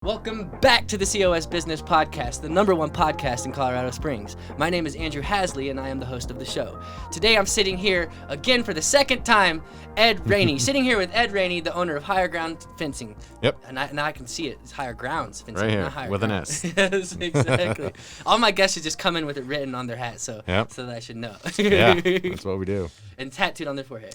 Welcome back to the COS Business Podcast, the #1 podcast in Colorado Springs. My name is Andrew Hasley, and I am the host of the show. Today, I'm sitting here again for the second time, Ed Wrany. Sitting here with Ed Wrany, the owner of Higher Ground Fencing. Yep. And now I can see it. It's Higher Grounds Fencing, right here, not Higher with Grounds. an S. Yes, exactly. All my guests should just come in with it written on their hat, so that I should know. Yeah, that's what we do. And tattooed on their forehead.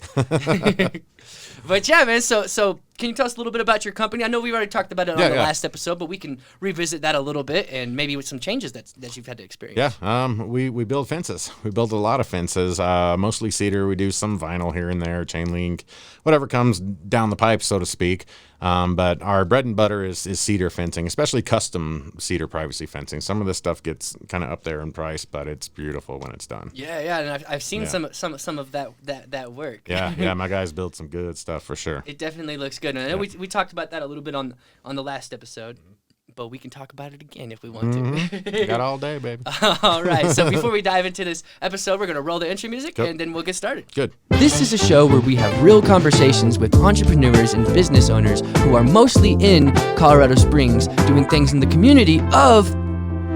But yeah, man, so can you tell us a little bit about your company? I know we've already talked about it on the last episode, but we can revisit that a little bit and maybe with some changes that you've had to experience. Yeah, we build fences. We build a lot of fences, mostly cedar. We do some vinyl here and there, chain link, whatever comes down the pipe, so to speak. But our bread and butter is cedar fencing, especially custom cedar privacy fencing. Some of this stuff gets kind of up there in price, but it's beautiful when it's done. Yeah, and I've seen some of that work. Yeah, my guys build some good stuff for sure. It definitely looks good. And I know we talked about that a little bit on the last episode, but we can talk about it again if we want to. Got all day, baby. All right, so before we dive into this episode, we're going to roll the intro music, and then we'll get started. Good. This is a show where we have real conversations with entrepreneurs and business owners who are mostly in Colorado Springs doing things in the community of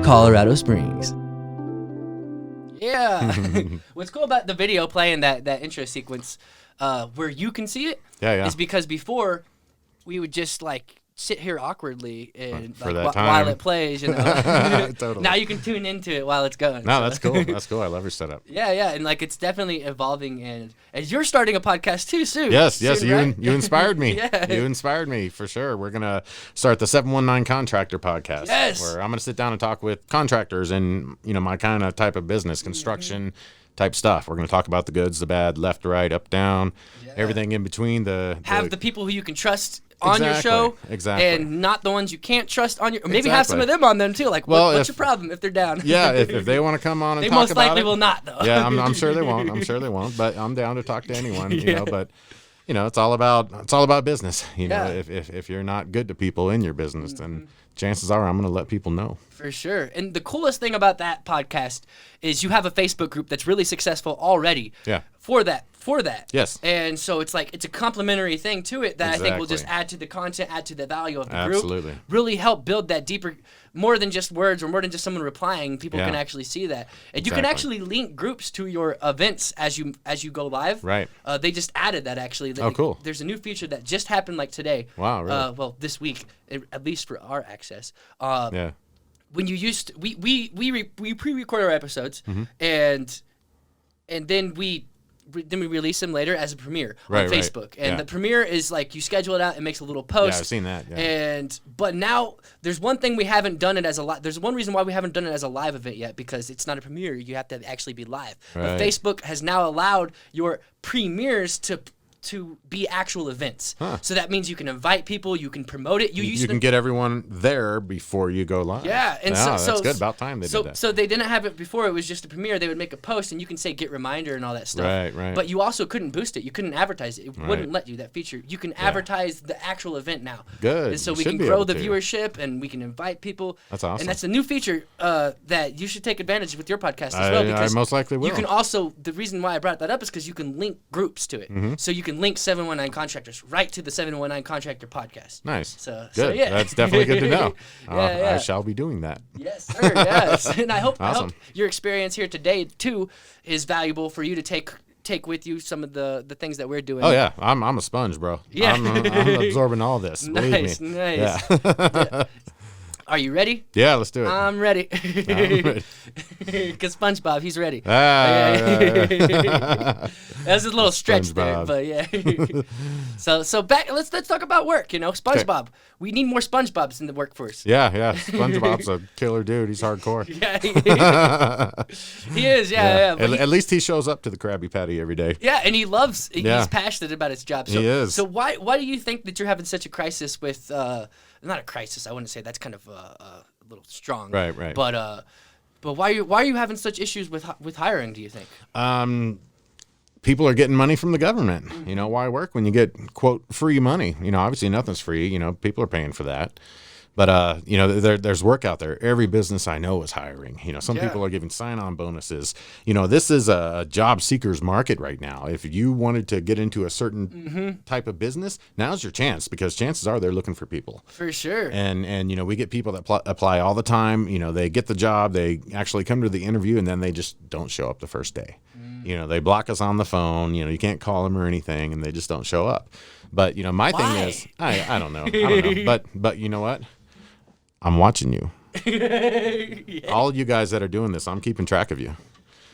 Colorado Springs. Yeah. What's cool about the video playing that intro sequence where you can see it is because before we would just sit here awkwardly and while it plays, Totally. Now you can tune into it while it's going. No, that's cool. That's cool. I love your setup. Yeah, and it's definitely evolving, and you're starting a podcast too soon. Yes, right? you inspired me. Yeah. You inspired me for sure. We're gonna start the 719 Contractor Podcast. Yes. Where I'm gonna sit down and talk with contractors and my kind of type of business, construction type stuff. We're gonna talk about the goods, the bad, left, right, up, down, everything in between. Have the people who you can trust on your show, and not the ones you can't trust on your. Or maybe have some of them on them too. What's your problem if they're down? Yeah, if they want to come on and they talk most about likely it, will not though. Yeah, I'm sure they won't. I'm sure they won't. But I'm down to talk to anyone. But it's all about business. If you're not good to people in your business, then chances are I'm going to let people know. For sure. And the coolest thing about that podcast is you have a Facebook group that's really successful already. Yeah. For that. Yes. And so it's it's a complementary thing to it that I think will just add to the content, add to the value of the group. Absolutely. Really help build that deeper, more than just words or more than just someone replying. People can actually see that. And you can actually link groups to your events as you go live. Right. They just added that actually. Oh, cool. There's a new feature that just happened today. Wow, really? Well, this week, at least for our access. Yeah. When you used we pre-record our episodes and then we release them later as a premiere on Facebook. And the premiere is you schedule it out, it makes a little post. Yeah, I've seen that. Yeah. But now there's one thing we haven't done it as a live. There's one reason why we haven't done it as a live event yet, because it's not a premiere. You have to actually be live. Right. But Facebook has now allowed your premieres to be actual events. So that means you can invite people, you can promote it. You can get everyone there before you go live. Yeah, and that's good. About time they did that. So they didn't have it before. It was just a premiere. They would make a post, and you can say get reminder and all that stuff. Right. But you also couldn't boost it. You couldn't advertise it. It wouldn't let you, that feature. You can advertise the actual event now. Good. And so we can grow the viewership, and we can invite people. That's awesome. And that's a new feature that you should take advantage of with your podcast as well. Because I most likely will. You can also, the reason why I brought that up is because you can link groups to it. So you can link 719 Contractors right to the 719 Contractor Podcast. Nice. So yeah. That's definitely good to know. Yeah. I shall be doing that. Yes, sir. Yes. And I hope your experience here today too is valuable for you to take with you some of the things that we're doing. Oh yeah, I'm a sponge, bro. Yeah. I'm absorbing all this. Believe me. Nice. Yeah. Are you ready? Yeah, let's do it. I'm ready. Because SpongeBob, he's ready. That's a little stretch there, but yeah. So back. Let's talk about work. SpongeBob. Okay. We need more SpongeBobs in the workforce. Yeah. SpongeBob's a killer dude. He's hardcore. Yeah, he is. Yeah. At least he shows up to the Krabby Patty every day. Yeah, and he's passionate about his job. So, he is. So why do you think that you're having such a crisis with? Not a crisis. I wouldn't say that's kind of a little strong. Right. But why are you having such issues with hiring? Do you think? People are getting money from the government. Why work when you get quote free money? Obviously nothing's free. People are paying for that. But there's work out there. Every business I know is hiring. Some people are giving sign-on bonuses. This is a job seekers market right now. If you wanted to get into a certain type of business, now's your chance, because chances are they're looking for people. For sure. And we get people that apply all the time. They get the job, they actually come to the interview, and then they just don't show up the first day. They block us on the phone. You can't call them or anything, and they just don't show up. But my thing is, I don't know. But you know what? I'm watching you. All you guys that are doing this, I'm keeping track of you.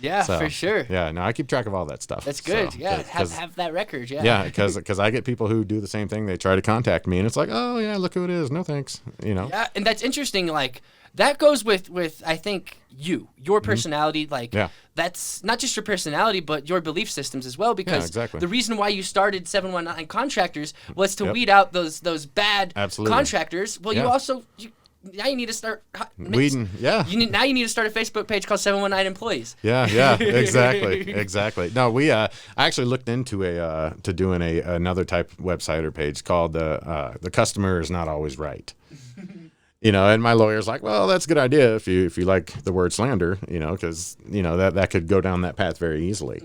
Yeah, for sure. Yeah, no, I keep track of all that stuff. That's good. So, have that record. Yeah. Yeah, because I get people who do the same thing. They try to contact me, and it's like, oh yeah, look who it is. No thanks. Yeah, and that's interesting. Like that goes with I think your personality. Like that's not just your personality, but your belief systems as well. Because the reason why you started 719 Contractors was to weed out those bad contractors. Well, you also. Now you need to start weeding. Yeah. Now you need to start a Facebook page called 719 Employees. Yeah. Exactly. No, I actually looked into to doing another type of website or page called the customer is not always right. And my lawyer's like, well, that's a good idea if you like the word slander, because that could go down that path very easily.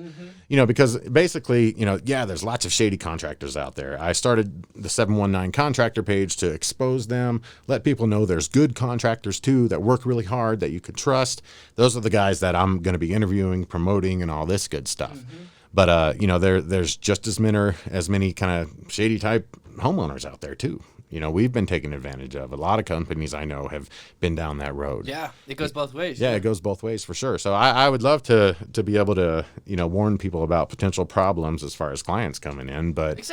Because basically, there's lots of shady contractors out there. I started the 719 Contractor page to expose them, let people know there's good contractors too that work really hard that you could trust. Those are the guys that I'm going to be interviewing, promoting, and all this good stuff. But there's just as many kind of shady type homeowners out there too. We've been taken advantage of. A lot of companies I know have been down that road. Yeah, it goes both ways. Yeah, it goes both ways for sure. So I would love to be able to, warn people about potential problems as far as clients coming in. But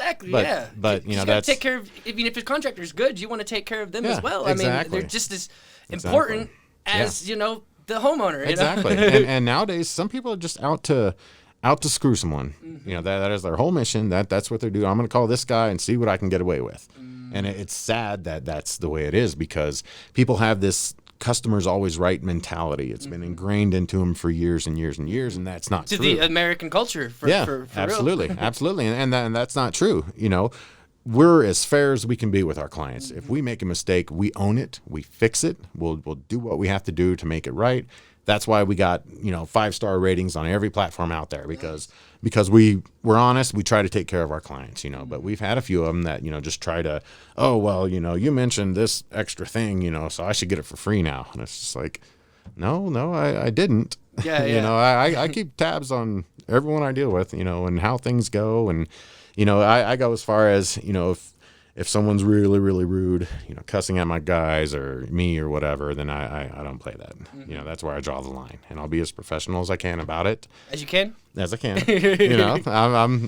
But you that's take care of, even if the contractor's good, you want to take care of them as well. Exactly. I mean, they're just as important as the homeowner. Exactly. and nowadays, some people are just out to screw someone. That is their whole mission. That's what they're doing. I'm going to call this guy and see what I can get away with. And it's sad that that's the way it is, because people have this customer's always right mentality. It's been ingrained into them for years and years and years, and that's not true. The American culture. For absolutely. Real. Absolutely. And that's not true. We're as fair as we can be with our clients. If we make a mistake, we own it. We fix it. We'll do what we have to do to make it right. That's why we got 5-star ratings on every platform out there, because we're honest. We try to take care of our clients, But we've had a few of them that just try to, oh well, you mentioned this extra thing, so I should get it for free now. And it's just like, no, I didn't. Yeah. I keep tabs on everyone I deal with, and how things go, and I go as far as if someone's really, really rude, cussing at my guys or me or whatever, then I don't play that. That's where I draw the line, and I'll be as professional as I can about it. As you can? As I can.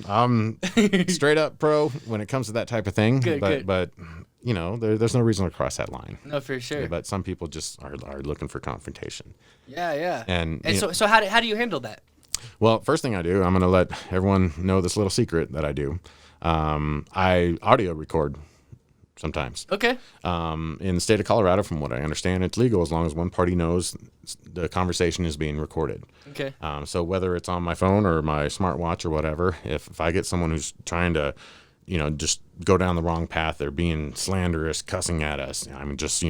I'm straight up pro when it comes to that type of thing. Good. But there's no reason to cross that line. No, for sure. But some people just are looking for confrontation. Yeah. And so how do you handle that? Well, first thing I do, I'm going to let everyone know this little secret that I do. I audio record sometimes. Okay. In the state of Colorado, from what I understand, it's legal as long as one party knows the conversation is being recorded. Okay. So whether it's on my phone or my smartwatch or whatever, if I get someone who's trying to, just go down the wrong path, they're being slanderous, cussing at us, just,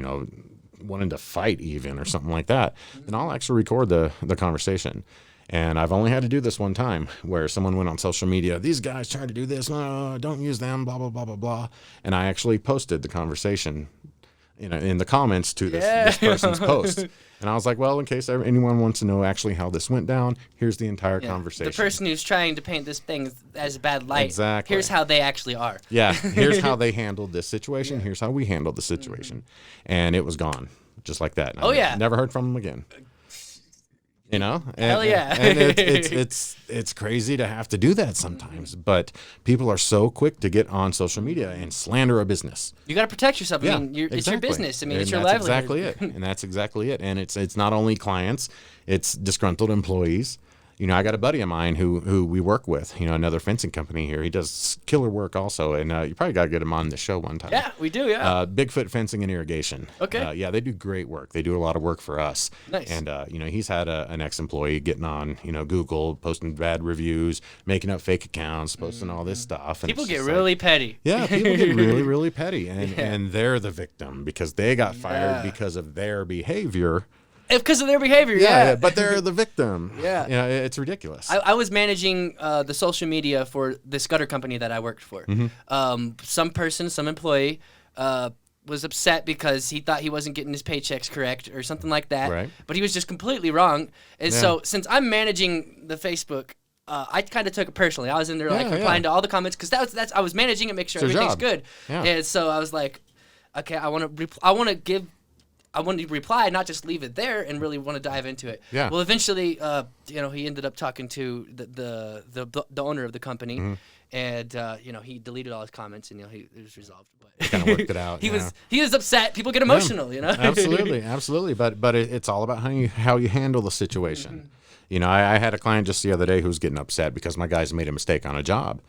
wanting to fight even or something like that, then I'll actually record the conversation. And I've only had to do this one time where someone went on social media, these guys trying to do this, don't use them, blah, blah, blah, blah, blah. And I actually posted the conversation in the comments to this person's post. And I was like, well, in case anyone wants to know actually how this went down, here's the entire conversation. The person who's trying to paint this thing as a bad light, exactly. Here's how they actually are. Yeah, here's how they handled this situation. Yeah. Here's how we handled the situation. And it was gone, just like that. And never heard from them again. Hell yeah. And it's crazy to have to do that sometimes, but people are so quick to get on social media and slander a business. You got to protect yourself. I mean, it's your business. I mean, it's your livelihood. And that's exactly it. And it's not only clients, it's disgruntled employees. I got a buddy of mine who we work with, another fencing company here. He does killer work also, and you probably got to get him on the show one time. Yeah, we do, yeah. Bigfoot Fencing and Irrigation. Okay. Yeah, they do great work. They do a lot of work for us. Nice. And, he's had an ex-employee getting on, Google, posting bad reviews, making up fake accounts, posting all this stuff. And people get really petty. Yeah, people get really, really petty, and they're the victim because they got fired because of their behavior. Because of their behavior, yeah. But they're the victim. Yeah. It's ridiculous. I was managing the social media for this gutter company that I worked for. Some employee was upset because he thought he wasn't getting his paychecks correct or something like that. Right. But he was just completely wrong. And so since I'm managing the Facebook, I kind of took it personally. I was in there replying to all the comments because that's I was managing it, make sure everything's good. Yeah. And so I was like, okay, I want to reply, not just leave it there, and really want to dive into it. Yeah. Well, eventually, he ended up talking to the owner of the company, and he deleted all his comments, and it was resolved. But kind of worked it out. he was upset. People get emotional, Absolutely. But it's all about how you handle the situation. I had a client just the other day who was getting upset because my guys made a mistake on a job.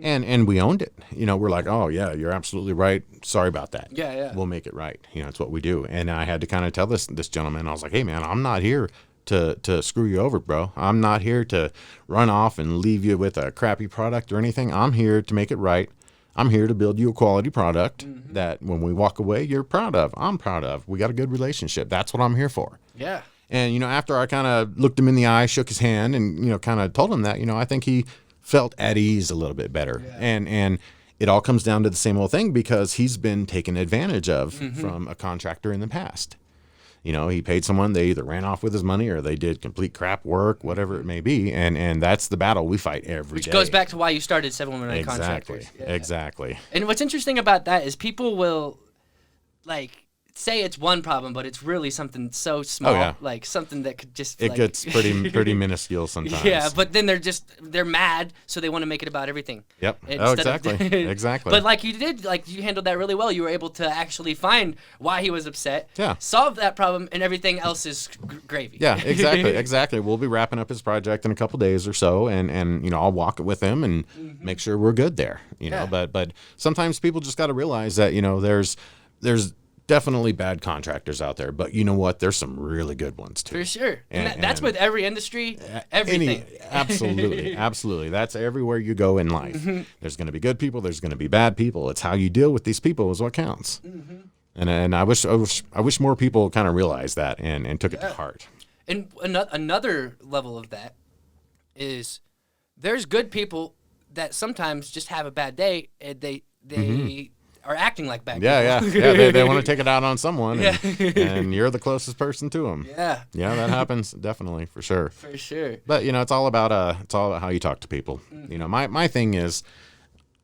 And we owned it. We're like, oh, yeah, you're absolutely right. Sorry about that. Yeah. We'll make it right. It's what we do. And I had to kind of tell this gentleman, I was like, hey, man, I'm not here to screw you over, bro. I'm not here to run off and leave you with a crappy product or anything. I'm here to make it right. I'm here to build you a quality product that when we walk away, you're proud of. I'm proud of. We got a good relationship. That's what I'm here for. Yeah. And, after I kind of looked him in the eye, shook his hand, and, kind of told him that, I think he felt at ease a little bit better. Yeah. And it all comes down to the same old thing because he's been taken advantage of from a contractor in the past. He paid someone, they either ran off with his money or they did complete crap work, whatever it may be. And that's the battle we fight every day. Which goes back to why you started 719 Contractors. Exactly. And what's interesting about that is people will, say it's one problem, but it's really something so small, like something that could just. It gets pretty minuscule sometimes. Yeah, but then they're mad, so they want to make it about everything. Yep. Exactly. But like you did, you handled that really well. You were able to actually find why he was upset. Yeah. Solve that problem, and everything else is gravy. Yeah, exactly. We'll be wrapping up his project in a couple days or so, and I'll walk it with him and make sure we're good there. But sometimes people just got to realize that there's definitely bad contractors out there, but you know what? There's some really good ones too. For sure. And that's with every industry, everything. Absolutely. That's everywhere you go in life. There's going to be good people. There's going to be bad people. It's how you deal with these people is what counts. And I wish more people kind of realized that and took it to heart. And another level of that is there's good people that sometimes just have a bad day and they are acting like bad people. Yeah. They want to take it out on someone, and you're the closest person to them. Yeah, that happens definitely for sure. For sure. But it's all about how you talk to people. My thing is,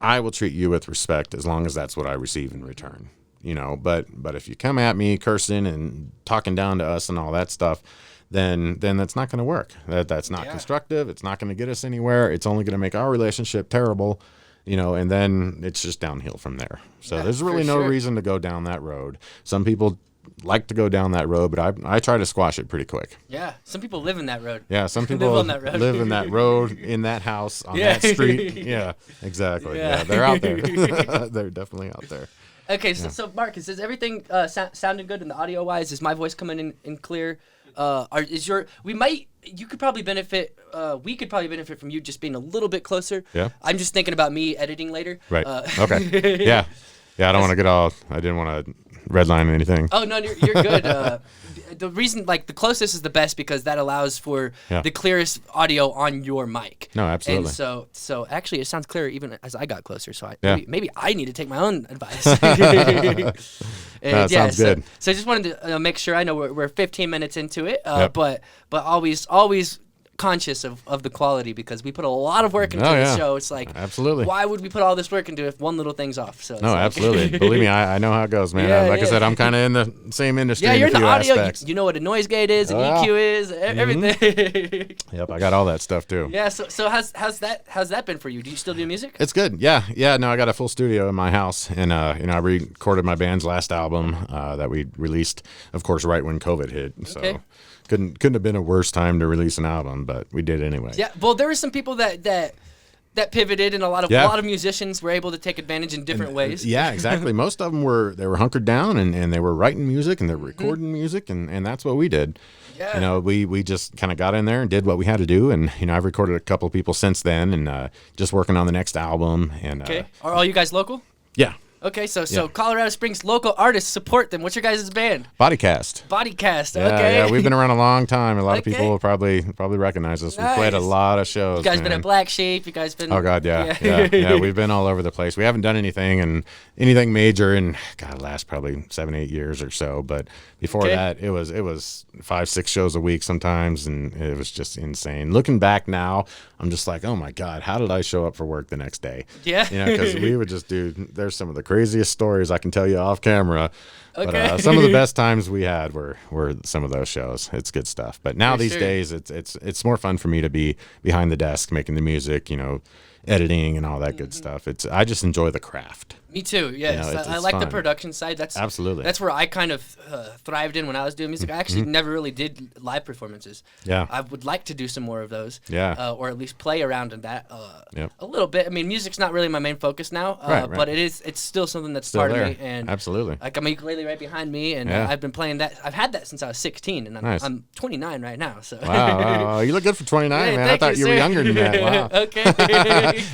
I will treat you with respect as long as that's what I receive in return. But if you come at me cursing and talking down to us and all that stuff, then that's not going to work. That's not constructive. It's not going to get us anywhere. It's only going to make our relationship terrible. And then it's just downhill from there. So there's really no reason to go down that road. Some people like to go down that road, but I try to squash it pretty quick. Yeah, some people live in that road. Yeah, some people live in that road, in that house, on that street. Yeah, exactly. Yeah, they're out there. They're definitely out there. Okay, so Marcus, is everything sounding good in the audio wise? Is my voice coming in clear? We could probably benefit. We could probably benefit from you just being a little bit closer. Yeah. I'm just thinking about me editing later. Right. Okay. Yeah. I don't want to get all. I didn't want to redline anything. Oh no, you're good. The reason, the closest is the best because that allows for the clearest audio on your mic. No, absolutely. And so actually, it sounds clearer even as I got closer. So maybe I need to take my own advice. Sounds good. So I just wanted to make sure I know we're 15 minutes into it, but always conscious of the quality because we put a lot of work into the show. It's absolutely. Why would we put all this work into if one little thing's off? So absolutely. Believe me, I know how it goes, man. I said, I'm kind of in the same industry. Yeah, you're in the audio. Aspects. You know what a noise gate is, an EQ is, everything. Yep, I got all that stuff too. Yeah. So how's that been for you? Do you still do music? It's good. Yeah. No, I got a full studio in my house, and I recorded my band's last album that we released, of course, right when COVID hit. So. Okay. Couldn't have been a worse time to release an album, but we did anyway. Yeah, well, there were some people that pivoted, and a lot of musicians were able to take advantage in different ways. Yeah, exactly. Most of them were hunkered down and they were writing music and they're recording music, and that's what we did. Yeah. We just kind of got in there and did what we had to do, and I've recorded a couple of people since then, and just working on the next album. And okay, are all you guys local? Yeah. Okay, so Colorado Springs local artists, support them. What's your guys' band? Bodycast. Okay. Yeah, we've been around a long time. A lot of people will probably recognize us. Nice. We've played a lot of shows. You guys been at Black Sheep. You guys been. Oh God, yeah. We've been all over the place. We haven't done anything major in last probably 7-8 years or so. But before that, it was 5-6 shows a week sometimes, and it was just insane. Looking back now, I'm just like, oh my God, how did I show up for work the next day? Yeah. Because we would just do. There's some of the craziest stories I can tell you off camera. Okay. But some of the best times we had were some of those shows. It's good stuff. But now these days, it's more fun for me to be behind the desk making the music, editing and all that good stuff. I just enjoy the craft. Me too. Yes, I like fun. The production side. Absolutely. That's where I kind of thrived in when I was doing music. I actually never really did live performances. Yeah. I would like to do some more of those. Yeah. Or at least play around in that a little bit. I mean, music's not really my main focus now. Right. But it's still something that's still part of me. And absolutely. Like I'm a ukulele right behind me, and I've been playing that. I've had that since I was 16, and I'm 29 right now. So. Wow. You look good for 29, man. I thought you were younger than that. Wow. Okay.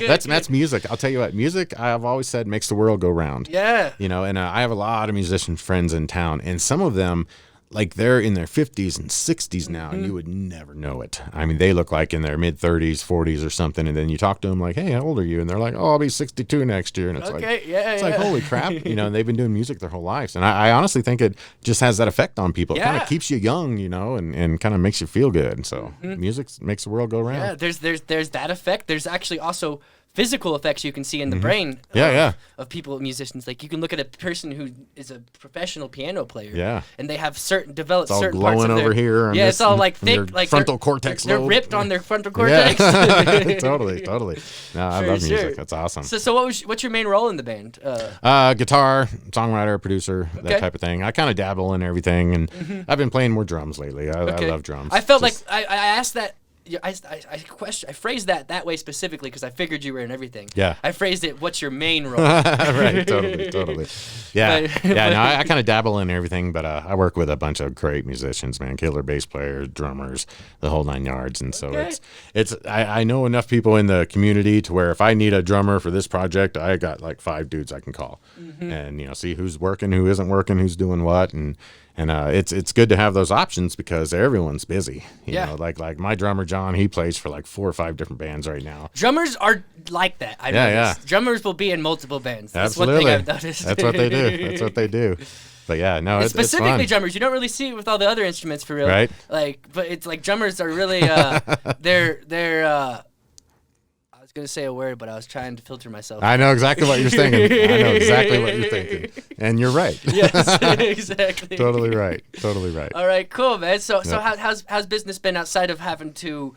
That's music. I'll tell you what. Music, I've always said, makes the world go round. Yeah. And I have a lot of musician friends in town, and some of them, like they're in their 50s and 60s now, and you would never know it. I mean, they look like in their mid-30s, 40s or something, and then you talk to them like, hey, how old are you? And they're like, oh, I'll be 62 next year. And it's like holy crap, and they've been doing music their whole lives. And I honestly think it just has that effect on people. It kind of keeps you young, and kind of makes you feel good. So music makes the world go round. Yeah, there's that effect. There's actually also physical effects you can see in the brain of people, musicians. Like you can look at a person who is a professional piano player, and they have developed certain parts of their over here. It's all like thick, like frontal cortex. They're ripped on their frontal cortex. Totally. No, I love music. That's awesome. So what's your main role in the band? Guitar, songwriter, producer, that type of thing. I kind of dabble in everything, and I've been playing more drums lately. I love drums. I felt like I asked that. Yeah, I phrased that way specifically because I figured you were in everything. Yeah. I phrased it, what's your main role? Right, totally. Yeah, I kind of dabble in everything, but I work with a bunch of great musicians, man, killer bass players, drummers, the whole 9 yards. And so I know enough people in the community to where if I need a drummer for this project, I got like 5 dudes I can call and, see who's working, who isn't working, who's doing what. And it's good to have those options because everyone's busy. You know, like my drummer John, he plays for like 4 or 5 different bands right now. Drummers are like that. I noticed. Drummers will be in multiple bands. That's Absolutely. one thing I've noticed. That's what they do. But yeah, no, it's specifically fun. drummers. You don't really see it with all the other instruments for real. Right. But it's like drummers are really they're I was going to say a word, but I was trying to filter myself. I know exactly what you're thinking. And you're right. Yes, exactly. Totally right. All right, cool, man. So how's business been outside of having to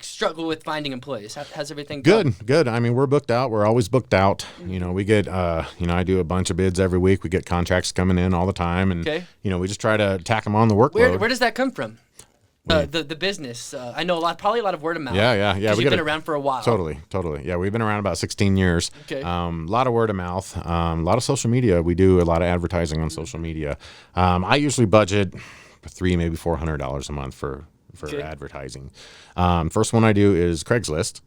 struggle with finding employees? How's everything going? Good. I mean, we're booked out. We're always booked out. We get, I do a bunch of bids every week. We get contracts coming in all the time. And, we just try to tack them on the workload. Where does that come from? The business. I know probably a lot of word of mouth. Yeah. You've been around for a while. Totally. Yeah, we've been around about 16 years. Okay. A lot of word of mouth. A lot of social media. We do a lot of advertising on social media. I usually budget $300, maybe $400 a month for advertising. First one I do is Craigslist.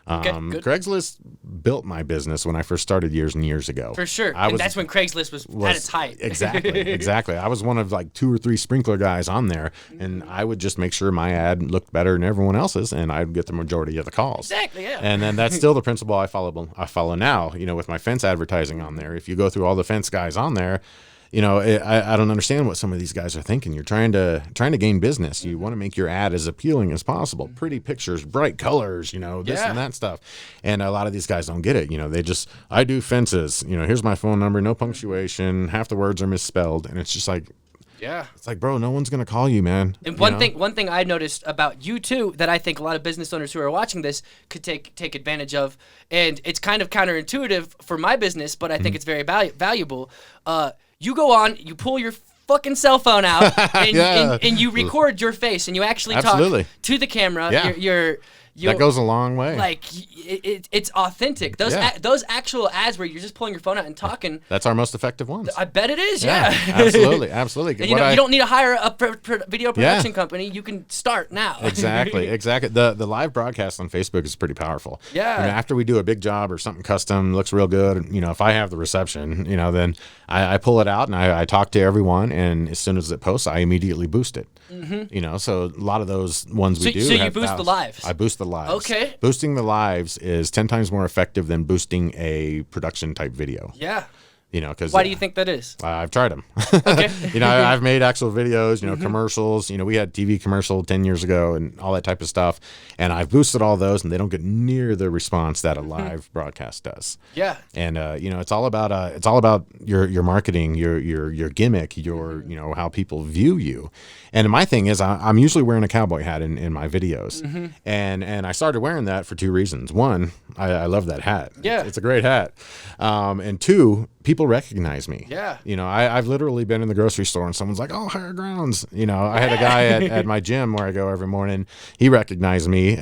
Craigslist built my business when I first started years and years ago. For sure. That's when Craigslist was at its height. Exactly. I was one of like 2 or 3 sprinkler guys on there, and I would just make sure my ad looked better than everyone else's, and I'd get the majority of the calls. Exactly, yeah. And then that's still the principle I follow now, with my fence advertising on there. If you go through all the fence guys on there, I don't understand what some of these guys are thinking. You're trying to gain business. You want to make your ad as appealing as possible. Pretty pictures, bright colors, this and that stuff. And a lot of these guys don't get it. They just, I do fences. Here's my phone number, no punctuation. Half the words are misspelled. And it's just like, it's like, bro, no one's going to call you, man. And one thing I noticed about you too that I think a lot of business owners who are watching this could take advantage of, and it's kind of counterintuitive for my business, but I think it's very valuable. You go on, you pull your fucking cell phone out and you record your face and you actually talk to the camera. You're that goes a long way. Like it's authentic. Those actual ads where you're just pulling your phone out and talking. That's our most effective ones. I bet it is. Yeah. Absolutely. And you don't need to hire a video production company. You can start now. Exactly. The live broadcast on Facebook is pretty powerful. Yeah. After we do a big job or something custom, looks real good. If I have the reception, then I pull it out and I talk to everyone, and as soon as it posts, I immediately boost it. Mm-hmm. So a lot of those ones we do. So you boost the lives. I boost the lives. Okay. Boosting the lives is 10 times more effective than boosting a production type video. Yeah. Because why do you think that is? I've tried them. Okay. I've made actual videos, commercials. We had TV commercial 10 years ago and all that type of stuff. And I've boosted all those, and they don't get near the response that a live broadcast does. Yeah. And it's all about your marketing, your gimmick, your how people view you. And my thing is, I'm usually wearing a cowboy hat in my videos, and I started wearing that for two reasons. One, I love that hat. Yeah. It's a great hat. And two, people recognize me. Yeah. I've literally been in the grocery store and someone's like, "Oh, Higher Grounds." I had a guy at my gym where I go every morning. He recognized me.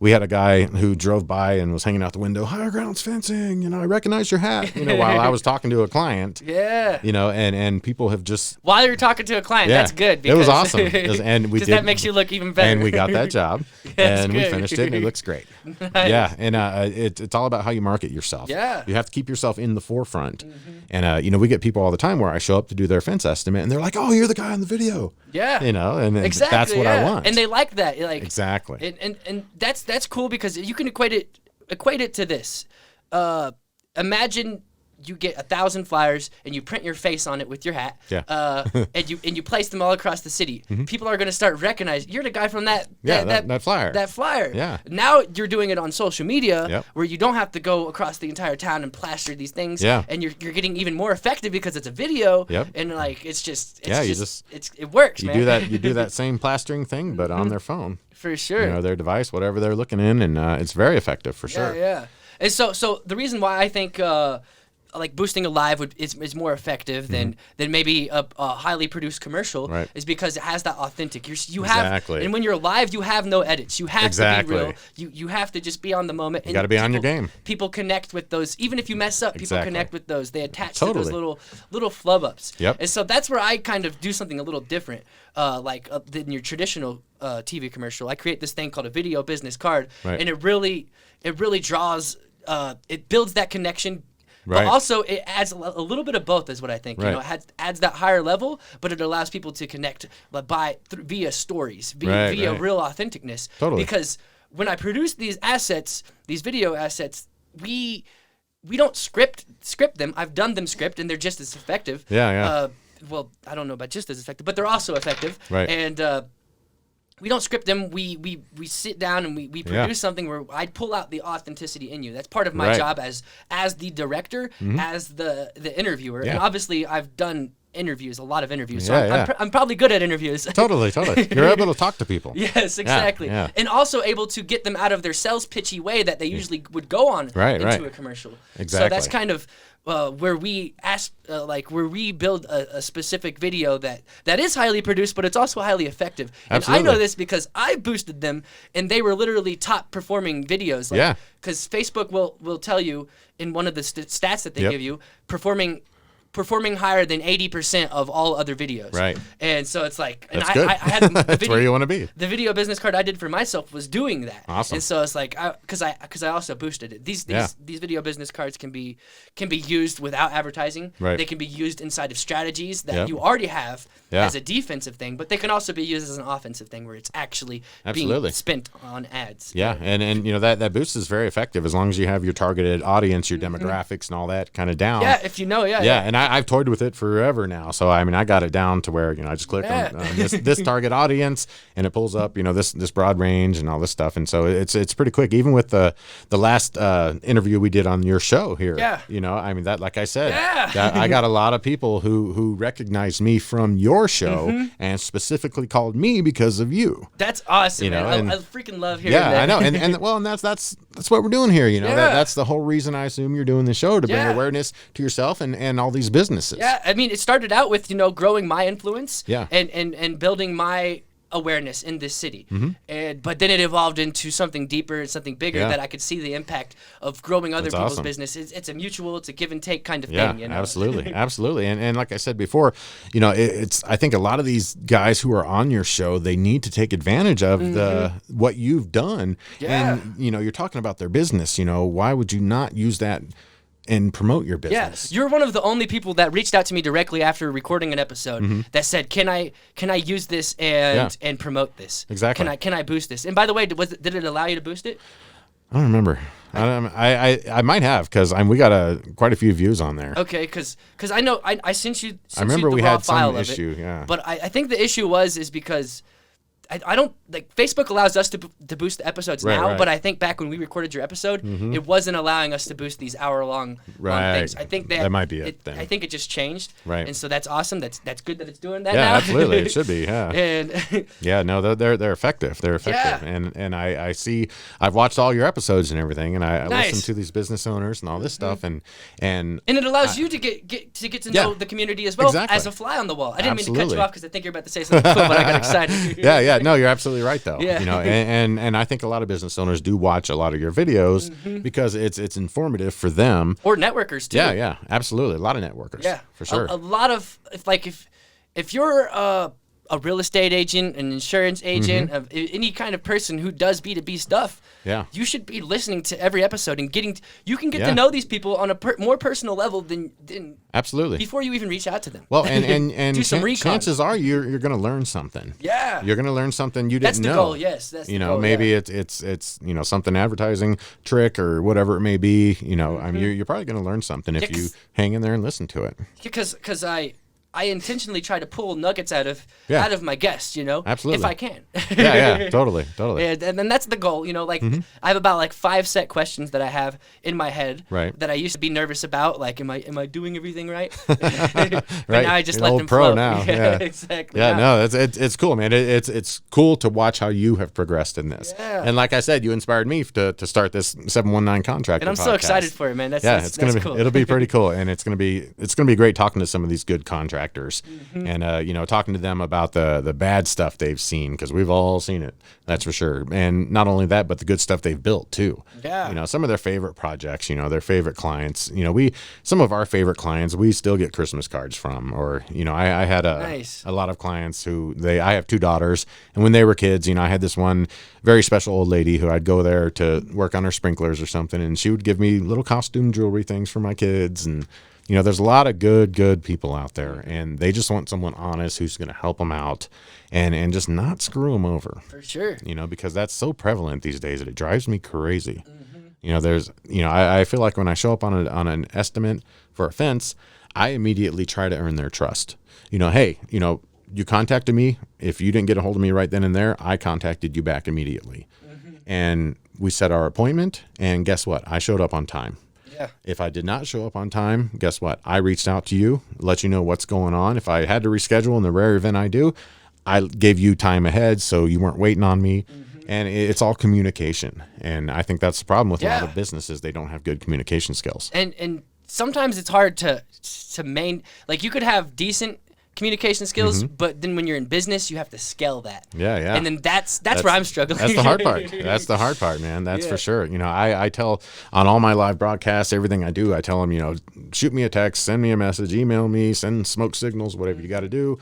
We had a guy who drove by and was hanging out the window, "Higher Grounds Fencing, I recognize your hat," while I was talking to a client. Yeah. And people have just... While you're talking to a client, that's good. Because it was awesome. Because that makes you look even better. And we got that job, and we finished it, and it looks great. Nice. Yeah, and it's all about how you market yourself. Yeah. You have to keep yourself in the forefront. And, we get people all the time where I show up to do their fence estimate, and they're like, "Oh, you're the guy on the video." Yeah. And exactly, that's what I want. And they like that. Exactly. And that's cool because you can equate it to this. Imagine you get 1,000 flyers and you print your face on it with your hat. Yeah. And you place them all across the city. People are going to start recognizing you're the guy from that flyer. That flyer. Yeah. Now you're doing it on social media, Yep. where you don't have to go across the entire town and plaster these things. Yeah. And you're getting even more effective because it's a video. Yep. And it works. You man. do that same plastering thing, but on their phone. For sure. Their device, whatever they're looking in, and it's very effective for sure. Yeah. And so the reason why I think boosting a live is more effective than maybe a highly produced commercial is because it has that authentic. Exactly. And when you're live, you have no edits. You have to be real. You have to just be on the moment. You got to be on your game. People connect with those. Even if you mess up, people connect with those. They attach to those little flub ups. Yep. And so that's where I kind of do something a little different, than your traditional TV commercial. I create this thing called a video business card, and it really draws. It builds that connection. Right. But also, it adds a little bit of both, is what I think. Right. It adds that higher level, but it allows people to connect via stories, via real authenticness. Totally. Because when I produce these video assets, we don't script them. I've done them script, and they're just as effective. Yeah. Well, I don't know about just as effective, but they're also effective. Right. And we don't script them. We sit down and we produce something where I pull out the authenticity in you. That's part of my job as the director, as the interviewer. Yeah. And obviously, I've done a lot of interviews. So I'm probably good at interviews. Totally. You're able to talk to people. Yes, exactly. Yeah. And also able to get them out of their sales pitchy way that they usually would go on into a commercial. Exactly. So that's kind of where we build a specific video that is highly produced, but it's also highly effective. Absolutely. And I know this because I boosted them, and they were literally top performing videos. Because Facebook will tell you in one of the stats that they give you, performing higher than 80% of all other videos. Right. And so it's like, and that's good. I had That's where you want to be. The video business card I did for myself was doing that. Awesome. And so it's like, because I also boosted it. These video business cards can be used without advertising. Right. They can be used inside of strategies that you already have as a defensive thing, but they can also be used as an offensive thing where it's actually being spent on ads. Yeah, and that boost is very effective as long as you have your targeted audience, your demographics, and all that kind of down. Yeah, if you know, Yeah, and I've toyed with it forever now, so I got it down to where I just click on this target audience, and it pulls up this broad range and all this stuff, and so it's pretty quick. Even with the last interview we did on your show here, that, like I said, I got a lot of people who recognized me from your show and specifically called me because of you. That's awesome, man. I freaking love hearing that. Yeah, I know, and that's that's what we're doing here. That's the whole reason I assume you're doing the show, to bring awareness to yourself and all these businesses. Yeah, I mean, it started out with growing my influence. Yeah. And building my awareness in this city, but then it evolved into something deeper and something bigger that I could see the impact of growing other people's business. It's a mutual, it's a give and take kind of thing. Absolutely. And like I said before, it's I think a lot of these guys who are on your show, they need to take advantage of what you've done. And you're talking about their business. Why would you not use that and promote your business? Yeah, you're one of the only people that reached out to me directly after recording an episode that said, "Can I use this and promote this? Exactly. Can I boost this?" And by the way, did it allow you to boost it? I don't remember. I might have, because we got quite a few views on there. Okay, because I know I sent you. I remember we had some issue. Yeah, but I think the issue is because I don't like Facebook allows us to boost the episodes now, but I think back when we recorded your episode, it wasn't allowing us to boost these hour-long things. I think that might be it then. I think it just changed, right? And so that's awesome. That's good that it's doing that now. Yeah, absolutely, it should be. Yeah, and no, they're effective. They're effective, and I see. I've watched all your episodes and everything, and I listen to these business owners and all this stuff, and it allows you to get to know the community as well as a fly on the wall. I didn't mean to cut you off because I think you're about to say something cool, but I got excited. Yeah. No, you're absolutely right, though. Yeah. And I think a lot of business owners do watch a lot of your videos because it's informative for them. Or networkers too. Yeah, absolutely. A lot of networkers. Yeah, for sure. A lot of if you're a real estate agent, an insurance agent, of any kind of person who does B2B stuff, you should be listening to every episode and you can get to know these people on a more personal level than absolutely before you even reach out to them. Well, and do some recon. Chances are you're going to learn something. Yeah, you're going to learn something you didn't know. That's the goal. Yes, that's the goal. Maybe it's something advertising trick or whatever it may be. I mean, you're probably going to learn something if you hang in there and listen to it. Because I intentionally try to pull nuggets out of my guests, Absolutely. if I can. Yeah, totally. And then that's the goal, I have about 5 set questions that I have in my head that I used to be nervous about, like am I doing everything right? But now I just let them flow. Now. Yeah, exactly. Yeah, no, it's cool, man. It's cool to watch how you have progressed in this. Yeah. And like I said, you inspired me to start this 719 Contractor And I'm podcast. so excited for it, man. That's cool. It'll be pretty cool, and it's gonna be great talking to some of these good contractors. And talking to them about the bad stuff they've seen, because we've all seen it, that's for sure. And not only that, but the good stuff they've built too. Yeah. Some of their favorite projects, their favorite clients. Some of our favorite clients we still get Christmas cards from, or I had a lot of clients who I have 2 daughters, and when they were kids, I had this one very special old lady who I'd go there to work on her sprinklers or something, and she would give me little costume jewelry things for my kids. And there's a lot of good people out there, and they just want someone honest who's going to help them out and just not screw them over. For sure. Because that's so prevalent these days that it drives me crazy. I feel like when I show up on an estimate for a fence, I immediately try to earn their trust. Hey, you contacted me. If you didn't get a hold of me right then and there, I contacted you back immediately. And we set our appointment, and guess what? I showed up on time. Yeah. If I did not show up on time, guess what? I reached out to you, let you know what's going on. If I had to reschedule, in the rare event I do, I gave you time ahead so you weren't waiting on me. And it's all communication. And I think that's the problem with a lot of businesses. They don't have good communication skills. And sometimes it's hard to you could have decent communication skills, but then when you're in business, you have to scale that. Yeah. And then that's where I'm struggling. That's the hard part. That's the hard part, man. That's for sure. I tell on all my live broadcasts, everything I do, I tell them, shoot me a text, send me a message, email me, send smoke signals, whatever you got to do.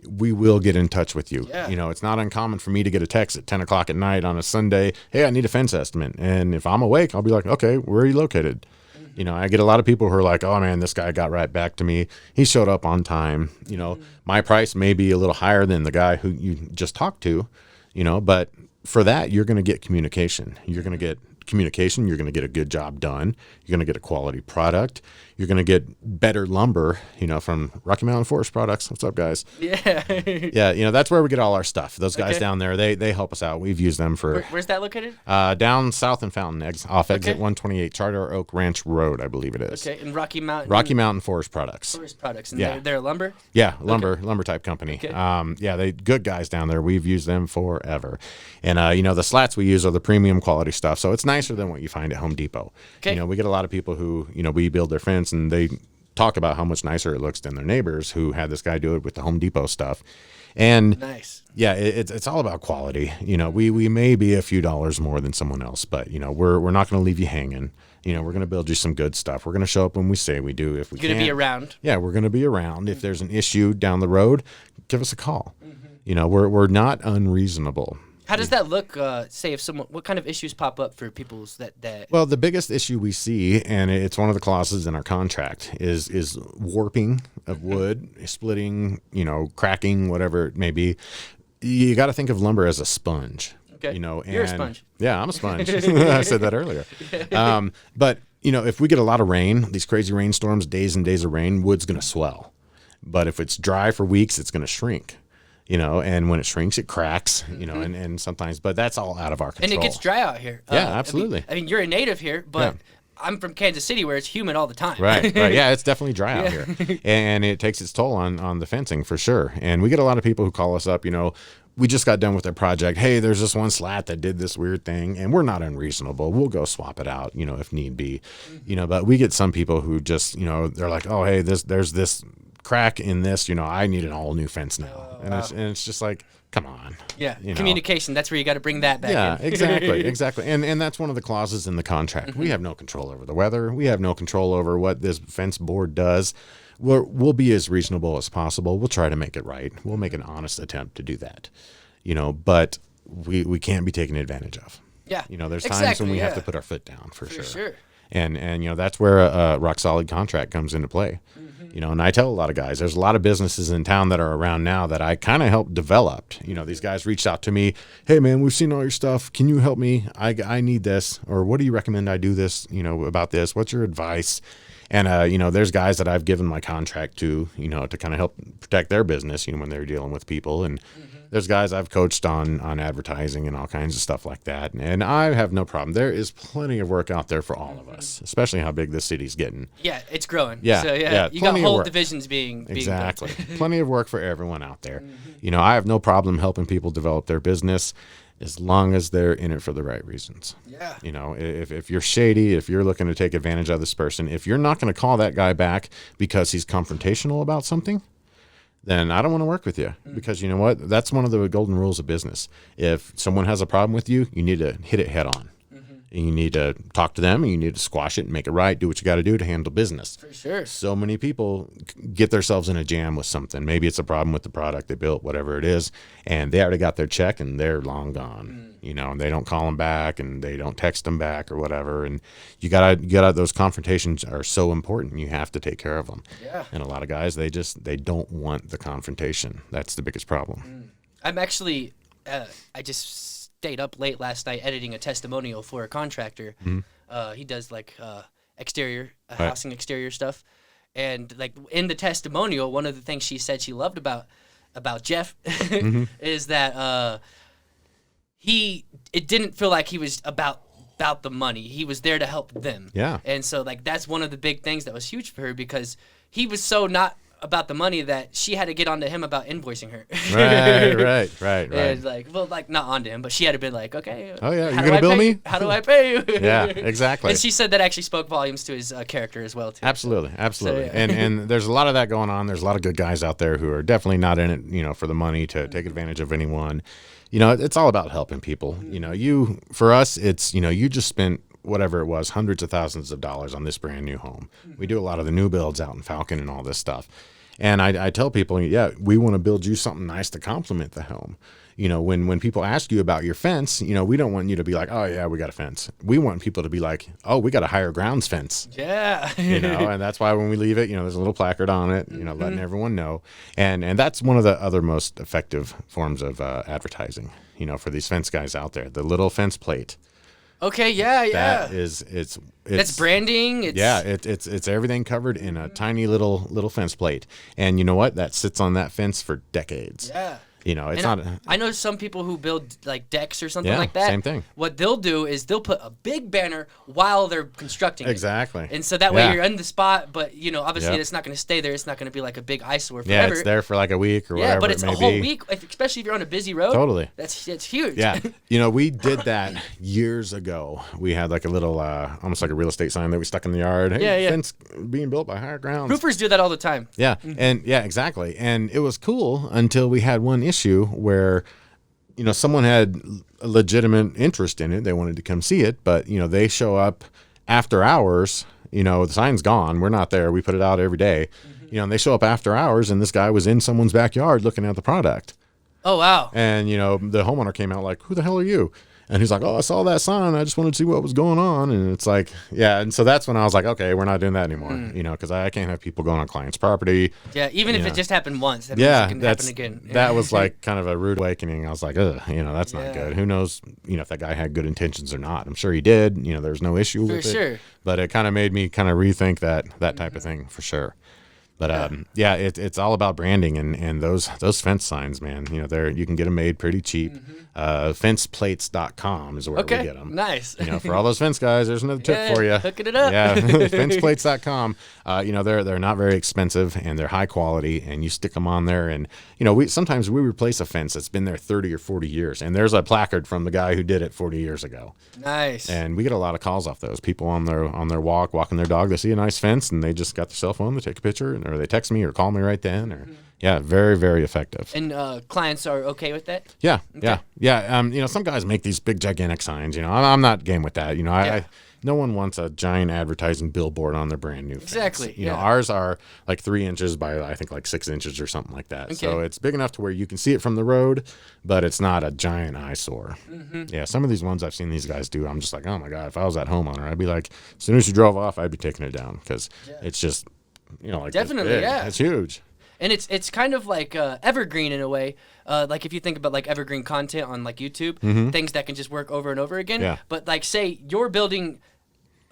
We will get in touch with you. Yeah. It's not uncommon for me to get a text at 10 o'clock at night on a Sunday. Hey, I need a fence estimate. And if I'm awake, I'll be like, okay, where are you located? I get a lot of people who are like, oh man, this guy got right back to me. He showed up on time. My price may be a little higher than the guy who you just talked to, but for that, you're going to get communication. You're going to get communication. You're going to get a good job done. You're going to get a quality product. You're going to get better lumber, from Rocky Mountain Forest Products. What's up, guys? Yeah. Yeah, that's where we get all our stuff. Those guys down there, they help us out. We've used them for... Where's that located? Down south in Fountain, off exit 128, Charter Oak Ranch Road, I believe it is. Okay, in Rocky Mountain Forest Products. Forest Products, and they're lumber? Yeah, lumber type company. Okay. They good guys down there. We've used them forever. And, the slats we use are the premium quality stuff, so it's nice nicer than what you find at Home Depot. Okay. You know, we get a lot of people who, you know, we build their fence and they talk about how much nicer it looks than their neighbors who had this guy do it with the Home Depot stuff. And nice. Yeah, it's all about quality. You know, we may be a few dollars more than someone else, but you know, we're not going to leave you hanging. You know, we're going to build you some good stuff. We're going to show up when we say we do. If we You're going to be around. Yeah, we're going to be around. If there's an issue down the road, give us a call. You know, we're not unreasonable. How does that look? Say if someone, what kind of issues pop up for people's that? Well, the biggest issue we see, and it's one of the clauses in our contract, is warping of wood, splitting, you know, cracking, whatever it may be. You got to think of lumber as a sponge. Okay. You know, You're a sponge. Yeah, I'm a sponge. I said that earlier. But you know, if we get a lot of rain, these crazy rainstorms, days and days of rain, wood's going to swell. But if it's dry for weeks, it's going to shrink. You know, and when it shrinks, it cracks, you know, and sometimes, but that's all out of our control. And it gets dry out here. Yeah, absolutely. I mean, you're a native here, but I'm from Kansas City where it's humid all the time. Right. Yeah, it's definitely dry out here. And it takes its toll on the fencing for sure. And we get a lot of people who call us up, you know, we just got done with their project. Hey, there's this one slat that did this weird thing, and we're not unreasonable. We'll go swap it out, you know, if need be. You know, but we get some people who just, you know, they're like, oh, hey, there's this crack in this, you know, I need an all new fence now. It's just like, come on. Yeah. You know? Communication. That's where you got to bring that back in. Yeah, exactly. And that's one of the clauses in the contract. We have no control over the weather. We have no control over what this fence board does. We'll be as reasonable as possible. We'll try to make it right. We'll make an honest attempt to do that, you know, but we can't be taken advantage of. Yeah. You know, there's times when we have to put our foot down for sure. And you know, that's where a rock solid contract comes into play. You know, and I tell a lot of guys, there's a lot of businesses in town that are around now that I kind of helped develop. You know, these guys reached out to me, hey man, we've seen all your stuff. Can you help me? I need this, or what do you recommend I do this, you know, about this? What's your advice? And, you know, there's guys that I've given my contract to, you know, to kind of help protect their business, you know, when they're dealing with people. And there's guys I've coached on advertising and all kinds of stuff like that. And I have no problem. There is plenty of work out there for all of us, especially how big this city's getting. Yeah, it's growing. Yeah, so, you got whole divisions being exactly. Plenty of work for everyone out there. You know, I have no problem helping people develop their business as long as they're in it for the right reasons. Yeah. You know, if you're shady, if you're looking to take advantage of this person, if you're not going to call that guy back because he's confrontational about something, then I don't want to work with you, because you know what? That's one of the golden rules of business. If someone has a problem with you, you need to hit it head on. And you need to talk to them, and you need to squash it and make it right. Do what you got to do to handle business. For sure. So many people get themselves in a jam with something. Maybe it's a problem with the product they built, whatever it is, and they already got their check and they're long gone. You know, and they don't call them back and they don't text them back or whatever. And you gotta those confrontations are so important. You have to take care of them. Yeah. And a lot of guys, they don't want the confrontation. That's the biggest problem. I'm actually, I just stayed up late last night editing a testimonial for a contractor. He does like exterior housing exterior stuff, and like in the testimonial, one of the things she said she loved about Jeff is that it didn't feel like he was about the money. He was there to help them. Yeah. And so like that's one of the big things that was huge for her, because he was so not about the money that she had to get onto him about invoicing her. Right. And like, well, like not onto him, but she had to be like, okay. Oh yeah, you're gonna bill me? How do I pay you? Yeah, exactly. And she said that actually spoke volumes to his character as well too. Absolutely. So, yeah. And there's a lot of that going on. There's a lot of good guys out there who are definitely not in it, you know, for the money to take advantage of anyone. You know, it's all about helping people. You know, for us, it's, you know, you just spent whatever it was, hundreds of thousands of dollars on this brand new home. We do a lot of the new builds out in Falcon and all this stuff. And I tell people, yeah, we want to build you something nice to complement the home. You know, when people ask you about your fence, you know, we don't want you to be like, oh yeah, we got a fence. We want people to be like, oh, we got a higher grounds fence. Yeah. You know, and that's why when we leave it, you know, there's a little placard on it, you know, letting everyone know. And that's one of the other most effective forms of advertising, you know, for these fence guys out there, the little fence plate. Okay, yeah. That is, that's branding. It's everything covered in a tiny little fence plate. And you know what? That sits on that fence for decades. Yeah. It's not. I know some people who build like decks or something like that. Same thing. What they'll do is they'll put a big banner while they're constructing it. Exactly. And so that way you're in the spot, but obviously it's not going to stay there. It's not going to be like a big eyesore forever. Yeah, it's there for like a week or whatever. Yeah, but it's it may a whole be. week, especially if you're on a busy road. Totally. It's huge. Yeah. We did that years ago. We had like a little, almost like a real estate sign that we stuck in the yard. Hey, fence being built by Higher Grounds. Roofers do that all the time. Yeah. And exactly. And it was cool until we had one issue where someone had a legitimate interest in it. They wanted to come see it, but, they show up after hours. The sign's gone. We're not there. We put it out every day. And they show up after hours, and this guy was in someone's backyard looking at the product. Oh, wow. And, the homeowner came out like, who the hell are you? And he's like, oh, I saw that sign. I just wanted to see what was going on. And it's like, yeah. And so that's when I was like, okay, we're not doing that anymore, because I can't have people going on clients' property. Yeah, even if it just happened once, that means it can happen again. That was like kind of a rude awakening. I was like, ugh, that's not good. Who knows, if that guy had good intentions or not. I'm sure he did. There's no issue with it. For sure. But it kind of made me kind of rethink that type of thing for sure. But it's all about branding and those fence signs, man. You can get them made pretty cheap. Fenceplates.com is where we get them. Nice. For all those fence guys, there's another tip for you. Hooking it up. Yeah, fenceplates.com. They're not very expensive and they're high quality, and you stick them on there. And sometimes we replace a fence that's been there 30 or 40 years, and there's a placard from the guy who did it 40 years ago. Nice. And we get a lot of calls off those people on their walking their dog. They see a nice fence and they just got their cell phone. They take a picture, or they text me or call me right then. Or very, very effective. And clients are okay with that? Yeah, okay. Yeah. Some guys make these big gigantic signs. I'm not game with that. No one wants a giant advertising billboard on their brand new fence. Exactly. Ours are like 3 inches by I think like 6 inches or something like that. Okay. So it's big enough to where you can see it from the road, but it's not a giant eyesore. Yeah, some of these ones I've seen these guys do, I'm just like, oh my God, if I was that homeowner, I'd be like, as soon as you drove off, I'd be taking it down because it's just, like definitely, it's huge. And it's kind of like evergreen in a way. Like if you think about like evergreen content on like YouTube, things that can just work over and over again. Yeah. But like say you're building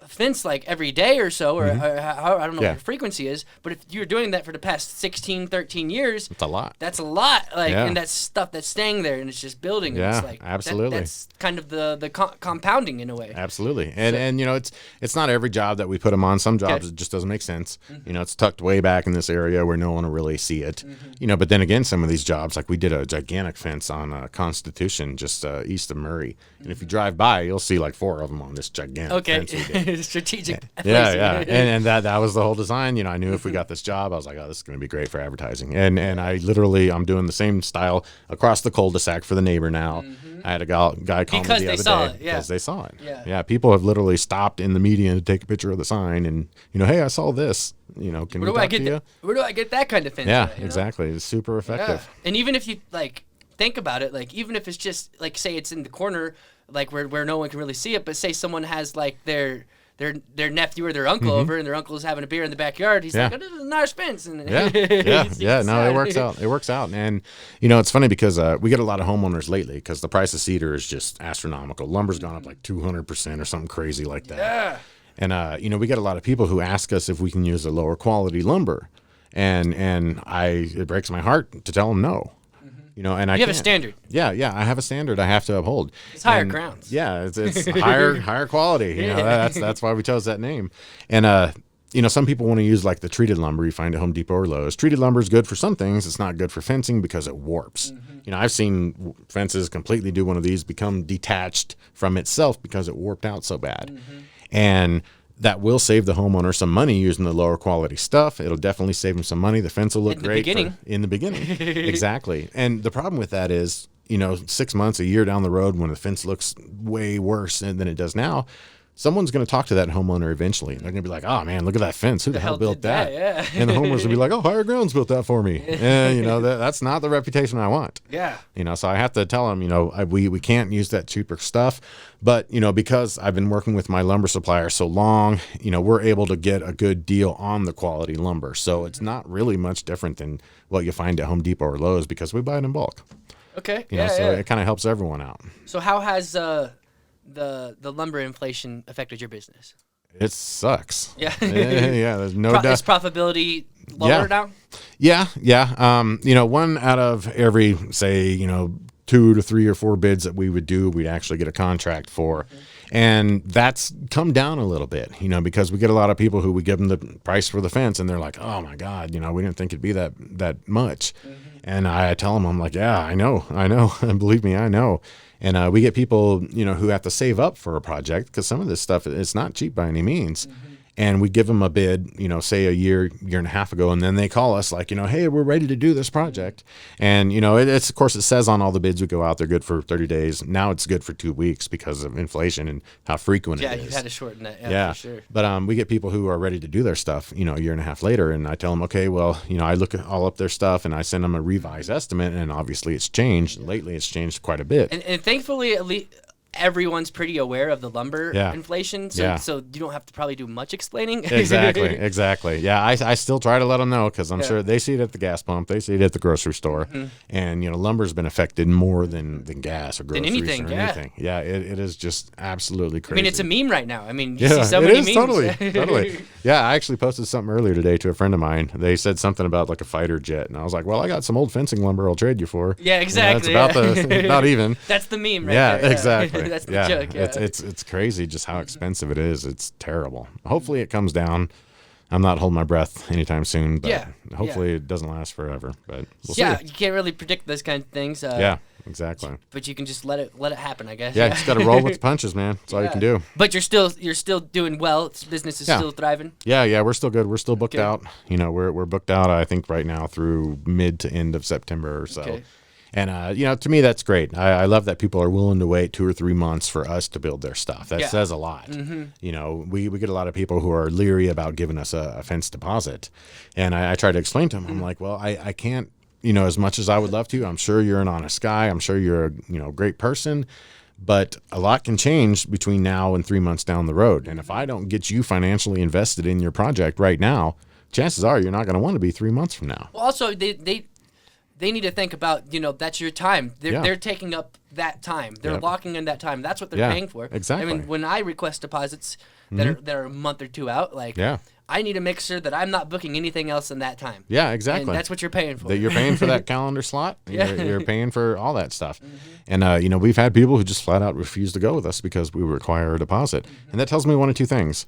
a fence like every day or so, or I don't know what your frequency is, but if you're doing that for the past 16, 13 years, that's a lot. That's a lot. Like, and that's stuff that's staying there and it's just building. Yeah, it's like, absolutely. That's kind of the compounding in a way. Absolutely. And it's not every job that we put them on. Some jobs it just doesn't make sense. It's tucked way back in this area where no one will really see it. But then again, some of these jobs, like we did a gigantic fence on Constitution just east of Murray. And if you drive by, you'll see like 4 of them on this gigantic fence we did. Strategic. Yeah. And that was the whole design. I knew if we got this job, I was like, oh, this is going to be great for advertising. And I'm doing the same style across the cul-de-sac for the neighbor now. I had a guy call me the other day because they saw it. Yeah. People have literally stopped in the median to take a picture of the sign and, hey, I saw this. Can we talk to you? Where do I get that kind of fence? Yeah, exactly. It's super effective. Yeah. And even if you think about it, like even if it's just like say it's in the corner, like where no one can really see it, but say someone has like their nephew or their uncle over, and their uncle's having a beer in the backyard. He's like, oh, this is a nice fence. And No, it works out. It works out. And, it's funny because we get a lot of homeowners lately because the price of cedar is just astronomical. Lumber's gone up like 200% or something crazy like that. Yeah. And, we get a lot of people who ask us if we can use a lower quality lumber. And it breaks my heart to tell them no. And you have a standard. Yeah, I have a standard I have to uphold. It's Higher Grounds. Yeah, it's higher quality. That's why we chose that name. And some people want to use like the treated lumber you find at Home Depot or Lowe's. Treated lumber is good for some things. It's not good for fencing because it warps. I've seen fences completely do one of these become detached from itself because it warped out so bad. And that will save the homeowner some money using the lower quality stuff. It'll definitely save them some money. The fence will look great in the beginning. Exactly. And the problem with that is, 6 months, a year down the road when the fence looks way worse than it does now, someone's going to talk to that homeowner eventually. They're going to be like, oh, man, look at that fence. Who the hell built that? Yeah. And the homeowners will be like, oh, Higher Grounds built that for me. And, that's not the reputation I want. Yeah. So I have to tell them, we can't use that cheaper stuff. But, because I've been working with my lumber supplier so long, we're able to get a good deal on the quality lumber. So it's not really much different than what you find at Home Depot or Lowe's because we buy it in bulk. Okay. So it kind of helps everyone out. So how has the lumber inflation affected your business? It sucks. Yeah. Yeah, there's no doubt. Is profitability lower down? Yeah. One out of every, say, 2 to 3 or 4 bids that we would do, we'd actually get a contract for. Mm-hmm. And that's come down a little bit, because we get a lot of people who we give them the price for the fence and they're like, oh my God, we didn't think it'd be that much. Mm-hmm. And I tell them, I'm like, yeah, I know. And believe me, I know. And we get people, who have to save up for a project because some of this stuff, it's not cheap by any means. Mm-hmm. And we give them a bid, say a year and a half ago, and then they call us like, hey, we're ready to do this project. And, it's, of course, it says on all the bids we go out, they're good for 30 days. Now it's good for 2 weeks because of inflation and how frequent it is. Yeah, you've had to shorten that. Yeah, for sure. But we get people who are ready to do their stuff, a year and a half later, and I tell them, okay, well, I look at all up their stuff and I send them a revised estimate, and obviously it's changed. Yeah. Lately it's changed quite a bit. And thankfully, at least everyone's pretty aware of the lumber inflation, so you don't have to probably do much explaining. Exactly. Yeah, I still try to let them know because I'm sure they see it at the gas pump, they see it at the grocery store, and lumber's been affected more than gas or groceries anything. Yeah, it is just absolutely crazy. I mean, it's a meme right now. I mean, you see so many memes. Totally. Yeah, I actually posted something earlier today to a friend of mine. They said something about like a fighter jet, and I was like, well, I got some old fencing lumber I'll trade you for. Yeah, exactly. It's about even. That's the meme right there. Yeah, exactly. That's the joke. Yeah. It's crazy just how expensive it is. It's terrible. Hopefully it comes down. I'm not holding my breath anytime soon, but hopefully it doesn't last forever. But we'll see. You can't really predict those kind of things. Exactly. But you can just let it happen, I guess. Yeah, just got to roll with the punches, man. That's all you can do. But you're still doing well. Business is still thriving. Yeah, we're still good. We're still booked out. We're booked out. I think right now through mid to end of September or so. Okay. And, to me, that's great. I love that people are willing to wait 2 or 3 months for us to build their stuff. That says a lot. Mm-hmm. We get a lot of people who are leery about giving us a fence deposit. And I try to explain to them, I'm like, well, I can't, as much as I would love to. I'm sure you're an honest guy. I'm sure you're a great person. But a lot can change between now and 3 months down the road. And if I don't get you financially invested in your project right now, chances are you're not going to want to be 3 months from now. Well, also, they need to think about, that's your time. They're taking up that time. They're locking in that time. That's what they're paying for. Exactly. I mean, when I request deposits that are a month or two out, I need to make sure that I'm not booking anything else in that time. Yeah, exactly. And that's what you're paying for. That you're paying for that calendar slot. You're paying for all that stuff. Mm-hmm. And, we've had people who just flat out refuse to go with us because we require a deposit. Mm-hmm. And that tells me one of two things.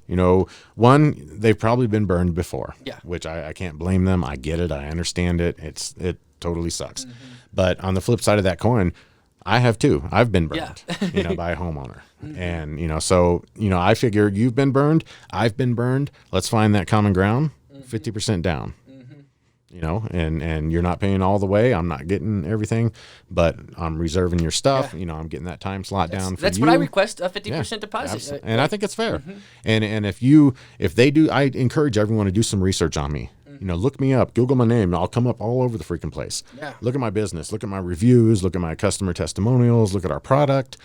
One, they've probably been burned before, which I can't blame them. I get it. I understand it. It totally sucks. Mm-hmm. But on the flip side of that coin, I have too. I've been burned, by a homeowner. Mm-hmm. And, so, I figure you've been burned. I've been burned. Let's find that common ground, 50% down, and you're not paying all the way. I'm not getting everything, but I'm reserving your stuff. I'm getting that time slot down for you. That's what I request, a 50% deposit. And I think it's fair. Mm-hmm. And if they do, I encourage everyone to do some research on me. Look me up, Google my name. I'll come up all over the freaking place. Yeah. Look at my business, look at my reviews, look at my customer testimonials, look at our product.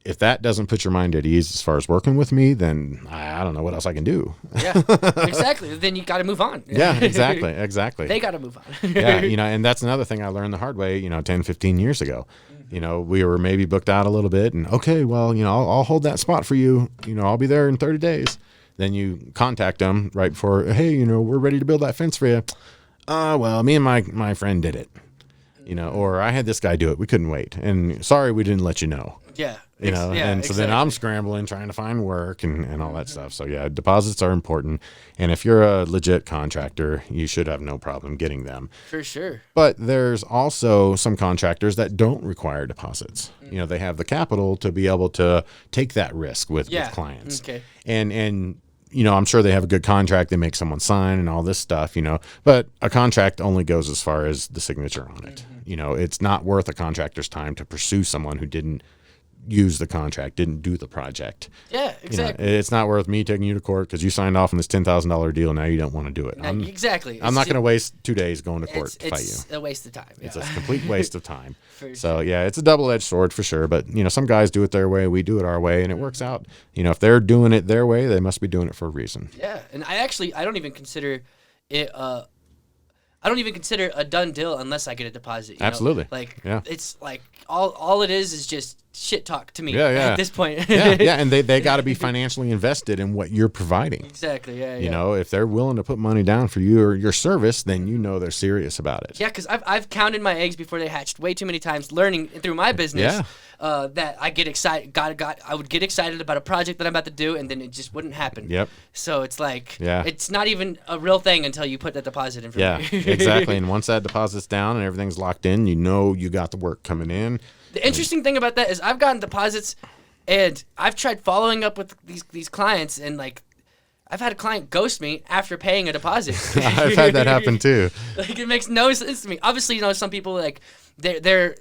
If that doesn't put your mind at ease as far as working with me, then I don't know what else I can do. Yeah, exactly. Then you got to move on. Yeah, exactly. They got to move on. And that's another thing I learned the hard way, 10, 15 years ago. We were maybe booked out a little bit and okay, well, I'll hold that spot for you. I'll be there in 30 days. Then you contact them right before, hey, we're ready to build that fence for you. Well, me and my friend did it, or I had this guy do it. We couldn't wait. And sorry, we didn't let you know. Yeah. And so then I'm scrambling, trying to find work and all that stuff. So yeah, deposits are important. And if you're a legit contractor, you should have no problem getting them. For sure. But there's also some contractors that don't require deposits. They have the capital to be able to take that risk with clients. Okay. And I'm sure they have a good contract. They make someone sign and all this stuff, but a contract only goes as far as the signature on it. Mm-hmm. It's not worth a contractor's time to pursue someone who didn't use the contract, didn't do the project. Yeah, exactly. It's not worth me taking you to court because you signed off on this $10,000 deal. Now you don't want to do it. Exactly. I'm not going to waste 2 days going to court to fight you. It's a waste of time. It's a complete waste of time. So yeah, it's a double-edged sword for sure. But some guys do it their way, we do it our way, and it works out. If they're doing it their way, they must be doing it for a reason. Yeah, and I don't even consider it. I don't even consider a done deal unless I get a deposit. Absolutely. It's like all it is just shit talk to me at this point. And they got to be financially invested in what you're providing. Exactly, You know, if they're willing to put money down for you or your service, then you know they're serious about it. Yeah, because I've counted my eggs before they hatched way too many times, learning through my business that I get excited. I would get excited about a project that I'm about to do, and then it just wouldn't happen. Yep. So it's like, it's not even a real thing until you put that deposit in for me. Exactly. And once that deposit's down and everything's locked in, you know you got the work coming in. The interesting thing about that is I've gotten deposits, and I've tried following up with these clients, and like I've had a client ghost me after paying a deposit. I've had that happen too. Like it makes no sense to me. Obviously, you know, some people like their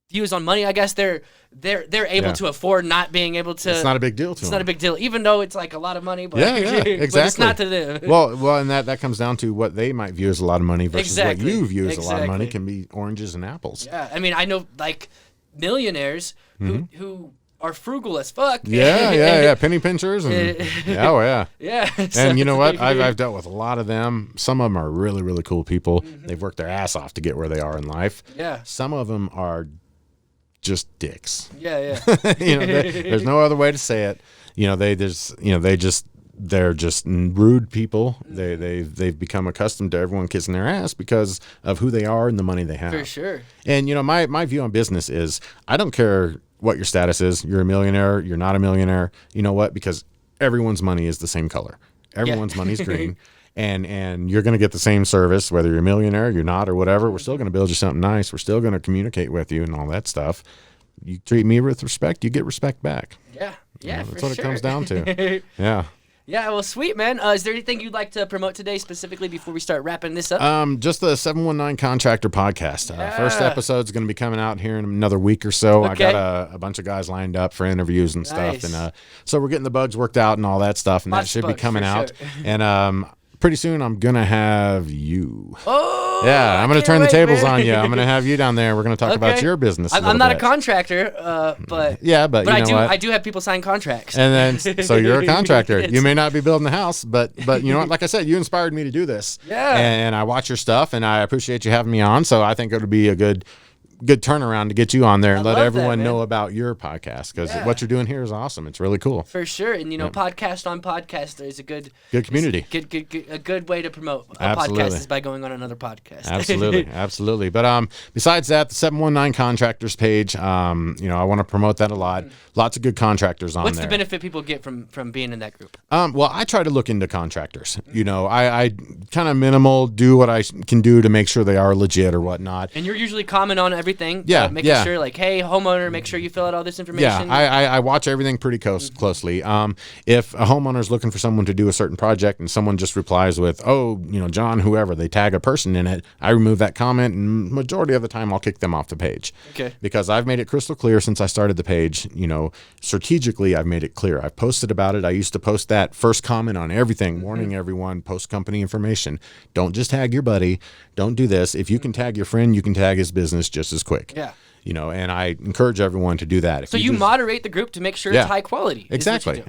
views on money, I guess they're able to afford not being able to. It's not a big deal to them. It's not a big deal, even though it's like a lot of money. But exactly. But it's not to them. Well, and that comes down to what they might view as a lot of money versus what you view as a lot of money can be oranges and apples. Yeah, I mean, I know like millionaires who are frugal as fuck. Penny pinchers and yeah. And you know what? I've dealt with a lot of them. Some of them are really, really cool people. They've worked their ass off to get where they are in life. Yeah. Some of them are just dicks. Yeah. You know, there's no other way to say it. You know, they're just rude people. They've become accustomed to everyone kissing their ass because of who they are and the money they have. For sure. And you know, my view on business is I don't care what your status is. You're a millionaire, you're not a millionaire. You know what? Because everyone's money is the same color. Everyone's money's green. And you're going to get the same service, whether you're a millionaire, you're not, or whatever. We're still going to build you something nice. We're still going to communicate with you and all that stuff. You treat me with respect, you get respect back. Yeah, that's what it comes down to. Yeah, well, sweet, man. Is there anything you'd like to promote today specifically before we start wrapping this up? Just the 719 Contractor Podcast. First episode's going to be coming out here in another week or so. Okay. I got a bunch of guys lined up for interviews and stuff. And so we're getting the bugs worked out and all that stuff, and that should be coming out. Sure. And pretty soon I'm going to have you. Oh, yeah, I'm going to turn the tables on you. I'm going to have you down there. We're going to talk about your business. I'm not a contractor, but you know what? I do have people sign contracts. And then so you're a contractor. You may not be building a house, but you know what? Like I said, you inspired me to do this. Yeah. And I watch your stuff, and I appreciate you having me on. So I think it would be a good turnaround to get you on there and let everyone know about your podcast, because what you're doing here is awesome. It's really cool. For sure. And you know, podcast on podcast is a good community. A good way to promote a podcast is by going on another podcast. Absolutely. But besides that, the 719 Contractors page, you know, I want to promote that a lot. Lots of good contractors on there. What's the benefit people get from being in that group? Well, I try to look into contractors. You know, I kind of minimal do what I can do to make sure they are legit or whatnot. And you're usually comment on everything. Making sure, like, hey, homeowner, make sure you fill out all this information. Yeah, I watch everything pretty closely. If a homeowner's looking for someone to do a certain project and someone just replies with, oh, you know, John, whoever, they tag a person in it, I remove that comment, and majority of the time I'll kick them off the page. Okay. Because I've made it crystal clear since I started the page, you know, strategically I've made it clear. I've posted about it. I used to post that first comment on everything, warning everyone, post company information. Don't just tag your buddy. Don't do this. If you can tag your friend, you can tag his business just as quick. Yeah. You know, and I encourage everyone to do that. So you moderate the group to make sure it's high quality. Exactly.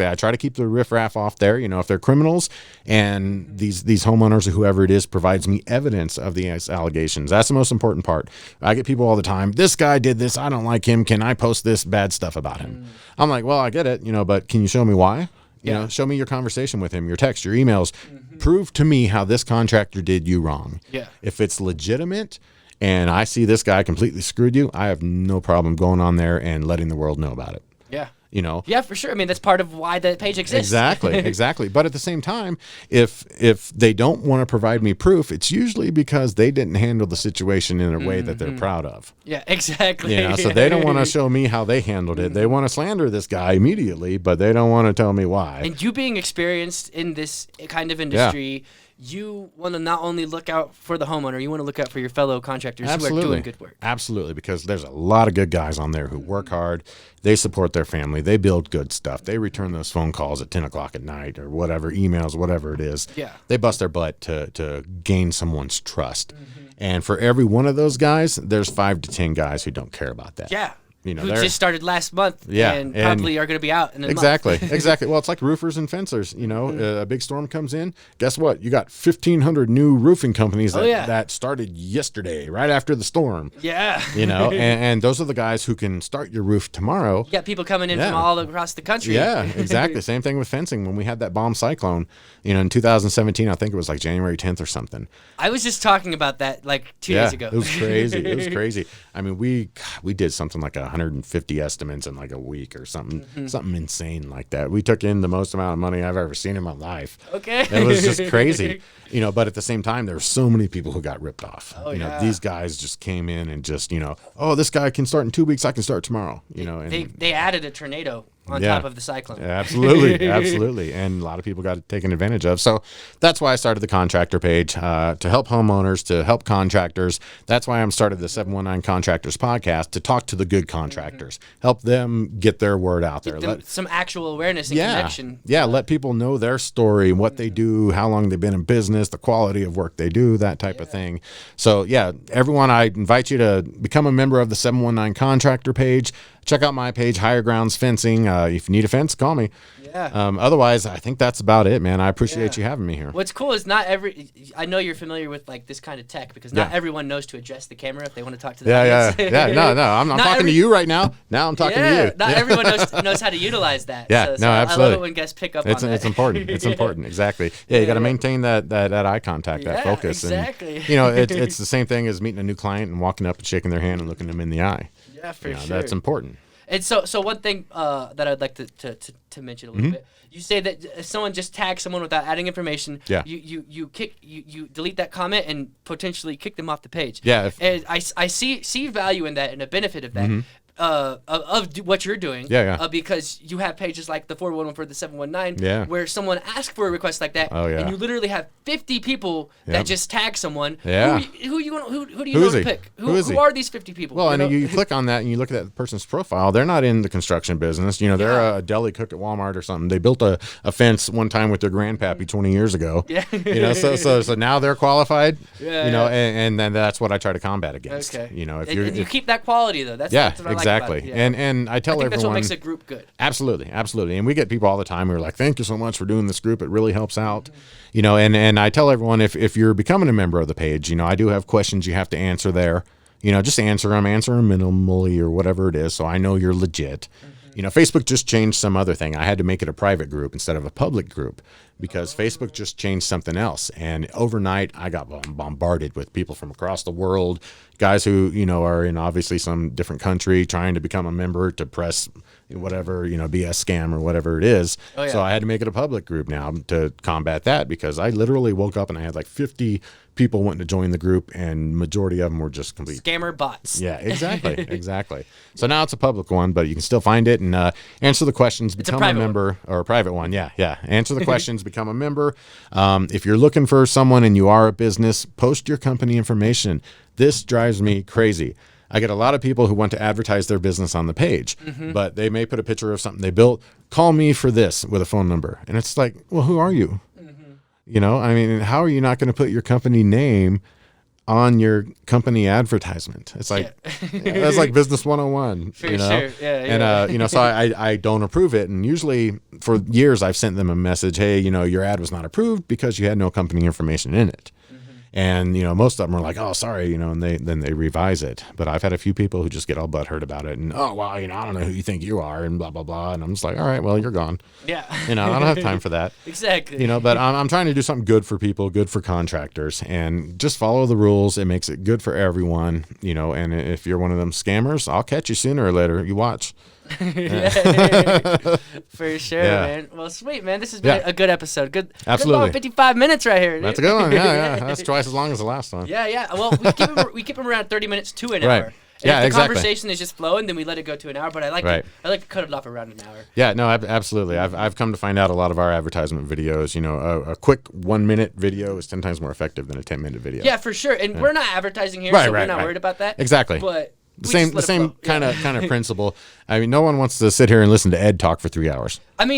I try to keep the riffraff off there. You know, if they're criminals and these homeowners or whoever it is provides me evidence of these allegations, that's the most important part. I get people all the time, this guy did this, I don't like him, can I post this bad stuff about him? I'm like, well, I get it, you know, but can you show me why? You know, show me your conversation with him, your text, your emails. Prove to me how this contractor did you wrong. Yeah. If it's legitimate and I see this guy completely screwed you, I have no problem going on there and letting the world know about it. Yeah. You know? Yeah, for sure. I mean, that's part of why the page exists. Exactly. But at the same time, if they don't want to provide me proof, it's usually because they didn't handle the situation in a way that they're proud of. Yeah, exactly. You know, so they don't want to show me how they handled it. They want to slander this guy immediately, but they don't want to tell me why. And you being experienced in this kind of industry, you want to not only look out for the homeowner, you want to look out for your fellow contractors who are doing good work. Absolutely, because there's a lot of good guys on there who work hard. They support their family. They build good stuff. They return those phone calls at 10 o'clock at night or whatever, emails, whatever it is. Yeah. They bust their butt to gain someone's trust. And for every one of those guys, there's 5 to 10 guys who don't care about that. Yeah. who just started last month and probably are going to be out in a month. Exactly. Well, it's like roofers and fencers. A big storm comes in. Guess what? You got 1,500 new roofing companies that started yesterday, right after the storm. Yeah. And those are the guys who can start your roof tomorrow. You got people coming in from all across the country. Yeah, exactly. Same thing with fencing. When we had that bomb cyclone, in 2017, I think it was like January 10th or something. I was just talking about that like 2 days ago. It was crazy. I mean, we did something like 150 estimates in like a week or something, something insane like that. We took in the most amount of money I've ever seen in my life. Okay. It was just crazy. But at the same time, there were so many people who got ripped off. These guys just came in and just, this guy can start in 2 weeks, I can start tomorrow. And they added a tornado on top of the cyclone. Absolutely. And a lot of people got taken advantage of. So that's why I started the contractor page, to help homeowners, to help contractors. That's why I started the 719 Contractors Podcast, to talk to the good contractors, help them get their word out there. Let some actual awareness and connection. Yeah, let people know their story, what they do, how long they've been in business, the quality of work they do, that type of thing. So, everyone, I invite you to become a member of the 719 Contractor page. Check out my page, Higher Grounds Fencing. If you need a fence, call me. Yeah. Otherwise, I think that's about it, man. I appreciate you having me here. What's cool is I know you're familiar with like this kind of tech, because not everyone knows to adjust the camera if they want to talk to the audience. No. I'm talking to you right now. Now I'm talking to you. Not everyone knows how to utilize that. Yeah, so absolutely. I love it when guests pick up on that. It's important. It's important. Exactly. Yeah, you got to maintain that eye contact, that focus. Exactly. And, it's the same thing as meeting a new client and walking up and shaking their hand and looking them in the eye. Yeah, for sure. That's important. And so one thing that I'd like to mention a little bit. You say that if someone just tags someone without adding information, you delete that comment and potentially kick them off the page. Yeah. And I see value in that and a benefit of that. Of what you're doing, because you have pages like the 411 for the 719, where someone asks for a request like that, and you literally have 50 people that just tag someone. Yeah. Who do you know to pick? Who are these 50 people? Well, and you click on that and you look at that person's profile. They're not in the construction business. They're a deli cook at Walmart or something. They built a fence one time with their grandpappy 20 years ago. Yeah. So now they're qualified. And then that's what I try to combat against. Okay. If you keep that quality though. That's what I like. Exactly. And I tell everyone. That's what makes a group good. Absolutely. And we get people all the time who are like, thank you so much for doing this group. It really helps out. And I tell everyone, if you're becoming a member of the page, I do have questions you have to answer there. Just answer them minimally or whatever it is, so I know you're legit. Facebook just changed some other thing. I had to make it a private group instead of a public group because Facebook just changed something else. And overnight, I got bombarded with people from across the world, guys who, are in obviously some different country trying to become a member to press whatever, BS scam or whatever it is. So I had to make it a public group now to combat that because I literally woke up and I had like 50 people wanting to join the group, and majority of them were just complete scammer bots. Yeah, exactly. So now it's a public one, but you can still find it and answer the questions, become a member, or a private one. Yeah. Answer the questions, become a member. If you're looking for someone and you are a business, post your company information. This drives me crazy. I get a lot of people who want to advertise their business on the page, but they may put a picture of something they built. Call me for this with a phone number. And it's like, well, who are you? How are you not going to put your company name on your company advertisement? It's like, that's like business 101, For sure. Yeah. And, so I don't approve it. And usually for years I've sent them a message, hey, your ad was not approved because you had no company information in it. And, most of them are like, oh, sorry, and they revise it. But I've had a few people who just get all butthurt about it. And, oh, well, I don't know who you think you are and blah, blah, blah. And I'm just like, all right, well, you're gone. Yeah. I don't have time for that. Exactly. But I'm trying to do something good for people, good for contractors. And just follow the rules. It makes it good for everyone, and if you're one of them scammers, I'll catch you sooner or later. You watch. For sure, man. Well, sweet, man. This has been a good episode. Absolutely. Good long 55 minutes right here. Dude. That's a good one. Yeah. That's twice as long as the last one. Yeah. Well, we keep them around 30 minutes to an hour. And if the conversation is just flowing, then we let it go to an hour. But I like to cut it off around an hour. Yeah, no, absolutely. I've come to find out a lot of our advertisement videos. A quick 1-minute video is 10 times more effective than a 10-minute video. Yeah, for sure. And we're not advertising here, so we're not worried about that. Exactly. But the same kind of principle. No one wants to sit here and listen to Ed talk for 3 hours. I'm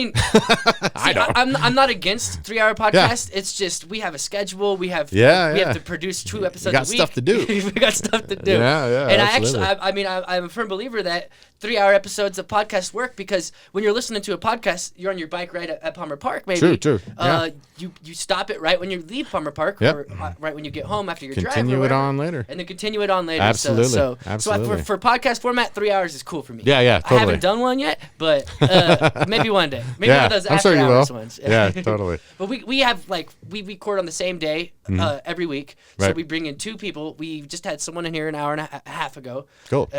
not against 3-hour podcast. Yeah. It's just we have a schedule. We have to produce 2 episodes a week. We got stuff to do. We got stuff to do. Yeah. And absolutely. I'm a firm believer that 3-hour episodes of podcast work because when you're listening to a podcast, you're on your bike ride at Palmer Park, maybe. True. You stop it right when you leave Palmer Park or right when you get home after your drive. Continue it on later. And then continue it on later. Absolutely. So for podcast format, 3 hours is cool for me. Yeah, totally. I haven't done one yet, but maybe one day. Maybe one of those after hours ones. Yeah, totally. But we have we record on the same day every week. So we bring in 2 people. We just had someone in here an hour and a half ago. Cool.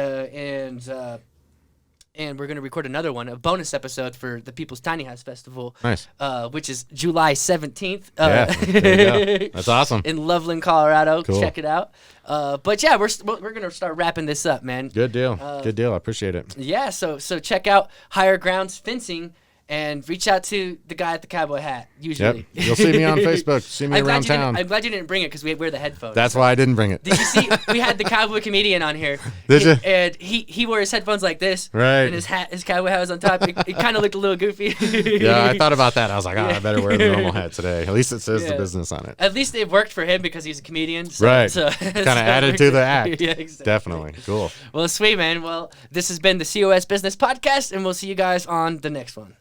And we're going to record another one, a bonus episode for the People's Tiny House Festival. Nice. Which is July 17th. There you go. That's awesome. In Loveland, Colorado. Cool. Check it out. But yeah, we're going to start wrapping this up, man. Good deal. Good deal. I appreciate it. Yeah, so check out Higher Grounds Fencing. And reach out to the guy at the cowboy hat, usually. Yep. You'll see me on Facebook. See me around town. I'm glad you didn't bring it because we wear the headphones. That's why I didn't bring it. Did you see? We had the cowboy comedian on here. Did you? And he wore his headphones like this. Right. And his cowboy hat was on top. It kind of looked a little goofy. Yeah, I thought about that. I was like, I better wear the normal hat today. At least it says the business on it. At least it worked for him because he's a comedian. Right. So kind of added to the act. Yeah, exactly. Definitely. Cool. Well, sweet, man. Well, this has been the COS Business Podcast, and we'll see you guys on the next one.